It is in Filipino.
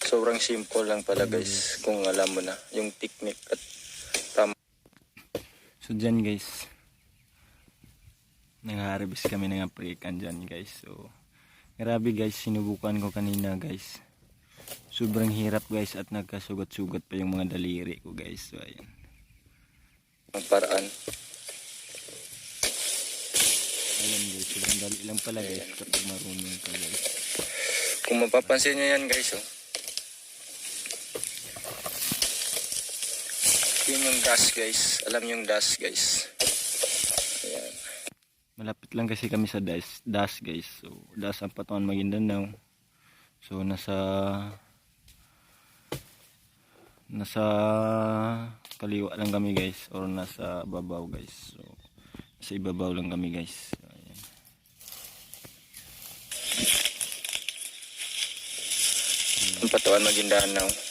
Sobrang simple lang pala guys kung alam mo na yung technique at tama. So dyan guys, nag-harvest kami ng aprikan dyan guys. So grabe guys, sinubukan ko kanina guys. Sobrang hirap guys at nagkasugat-sugat pa yung mga daliri ko guys. So ayan. Ang paraan. Ayan guys, sobrang dali lang pala guys kapag marunong ka guys. Kung mapapansin nyo yan guys, oh. Yun yung dust guys. Alam nyo yung dust guys. Ayan. Malapit lang kasi kami sa das guys. So das ang Patungan Maguindanao. So nasa kaliwa lang kami guys, or nasa babaw guys. So nasa ibabaw lang kami guys. So, ayan. Ang Patungan Maguindanao.